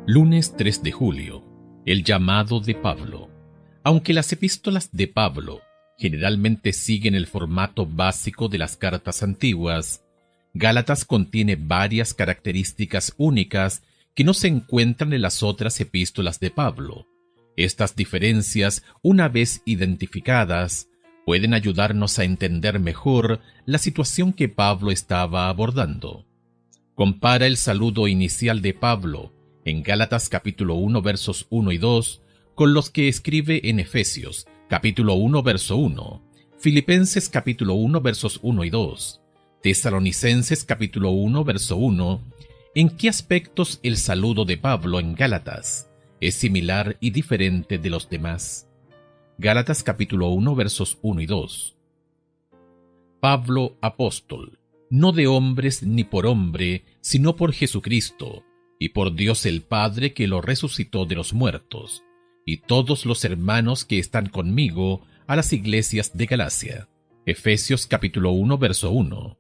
Lunes 3 de julio. El llamado de Pablo. Aunque las epístolas de Pablo generalmente siguen el formato básico de las cartas antiguas, Gálatas contiene varias características únicas que no se encuentran en las otras epístolas de Pablo. Estas diferencias, una vez identificadas, pueden ayudarnos a entender mejor la situación que Pablo estaba abordando. Compara el saludo inicial de Pablo en Gálatas capítulo 1 versos 1 y 2 con los que escribe en Efesios capítulo 1 verso 1, Filipenses capítulo 1 versos 1 y 2, Tesalonicenses capítulo 1 verso 1. ¿En qué aspectos el saludo de Pablo en Gálatas es similar y diferente de los demás? Gálatas capítulo 1 versos 1 y 2. Pablo, apóstol, no de hombres ni por hombre, sino por Jesucristo, y por Dios el Padre que lo resucitó de los muertos, y todos los hermanos que están conmigo a las iglesias de Galacia. Efesios capítulo 1 verso 1.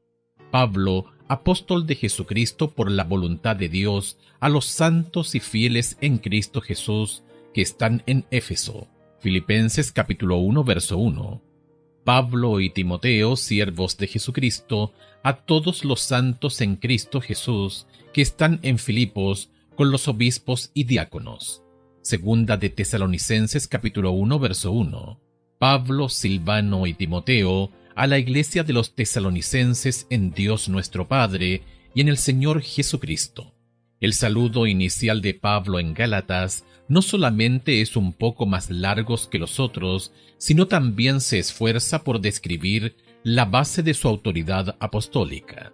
Pablo, apóstol de Jesucristo por la voluntad de Dios, a los santos y fieles en Cristo Jesús que están en Éfeso. Filipenses capítulo 1 verso 1. Pablo y Timoteo, siervos de Jesucristo, a todos los santos en Cristo Jesús que están en Filipos con los obispos y diáconos. Segunda de Tesalonicenses capítulo 1 verso 1. Pablo, Silvano y Timoteo, a la iglesia de los tesalonicenses en Dios nuestro Padre y en el Señor Jesucristo. El saludo inicial de Pablo en Gálatas no solamente es un poco más largo que los otros, sino también se esfuerza por describir la base de su autoridad apostólica.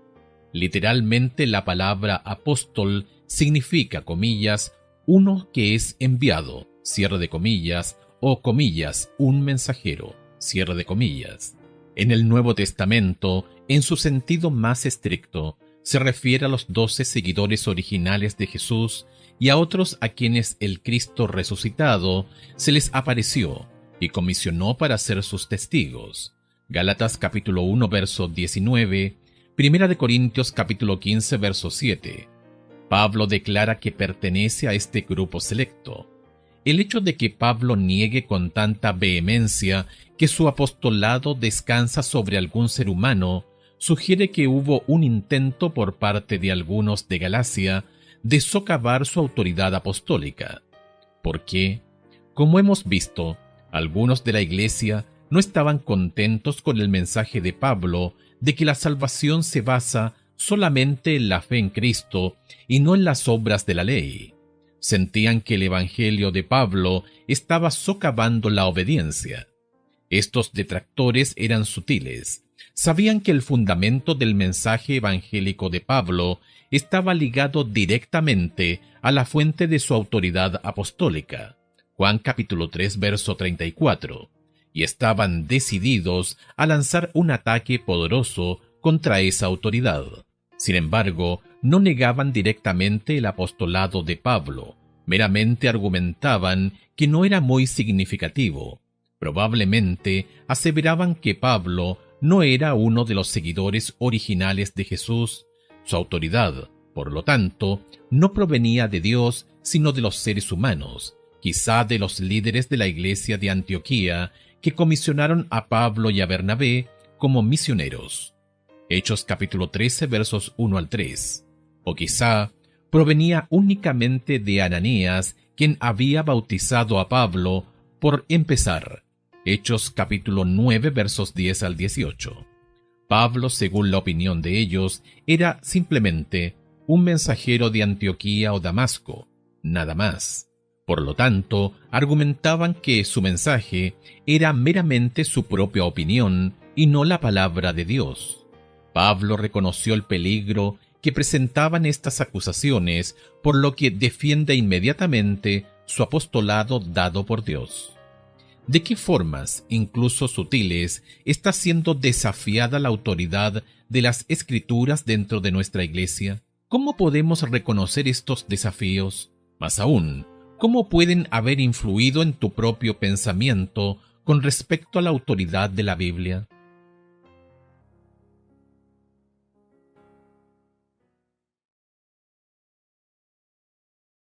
Literalmente la palabra apóstol significa, comillas, uno que es enviado, cierre de comillas, o comillas, un mensajero, cierre de comillas. En el Nuevo Testamento, en su sentido más estricto, se refiere a los 12 seguidores originales de Jesús y a otros a quienes el Cristo resucitado se les apareció y comisionó para ser sus testigos. Gálatas capítulo 1 verso 19, Primera de Corintios capítulo 15 verso 7. Pablo declara que pertenece a este grupo selecto. El hecho de que Pablo niegue con tanta vehemencia que su apostolado descansa sobre algún ser humano sugiere que hubo un intento por parte de algunos de Galacia de socavar su autoridad apostólica. ¿Por qué? Como hemos visto, algunos de la iglesia no estaban contentos con el mensaje de Pablo de que la salvación se basa solamente en la fe en Cristo y no en las obras de la ley. Sentían que el evangelio de Pablo estaba socavando la obediencia. Estos detractores eran sutiles. Sabían que el fundamento del mensaje evangélico de Pablo estaba ligado directamente a la fuente de su autoridad apostólica, Juan capítulo 3 verso 34, y estaban decididos a lanzar un ataque poderoso contra esa autoridad. Sin embargo, no negaban directamente el apostolado de Pablo, meramente argumentaban que no era muy significativo. Probablemente aseveraban que Pablo no era uno de los seguidores originales de Jesús. Su autoridad, por lo tanto, no provenía de Dios, sino de los seres humanos, quizá de los líderes de la iglesia de Antioquía, que comisionaron a Pablo y a Bernabé como misioneros. Hechos capítulo 13 versos 1 al 3. O quizá provenía únicamente de Ananías, quien había bautizado a Pablo, por empezar. Hechos capítulo 9 versos 10 al 18. Pablo, según la opinión de ellos, era simplemente un mensajero de Antioquía o Damasco, nada más. Por lo tanto, argumentaban que su mensaje era meramente su propia opinión y no la palabra de Dios. Pablo reconoció el peligro que presentaban estas acusaciones, por lo que defiende inmediatamente su apostolado dado por Dios. ¿De qué formas, incluso sutiles, está siendo desafiada la autoridad de las Escrituras dentro de nuestra iglesia? ¿Cómo podemos reconocer estos desafíos? Más aún, ¿cómo pueden haber influido en tu propio pensamiento con respecto a la autoridad de la Biblia?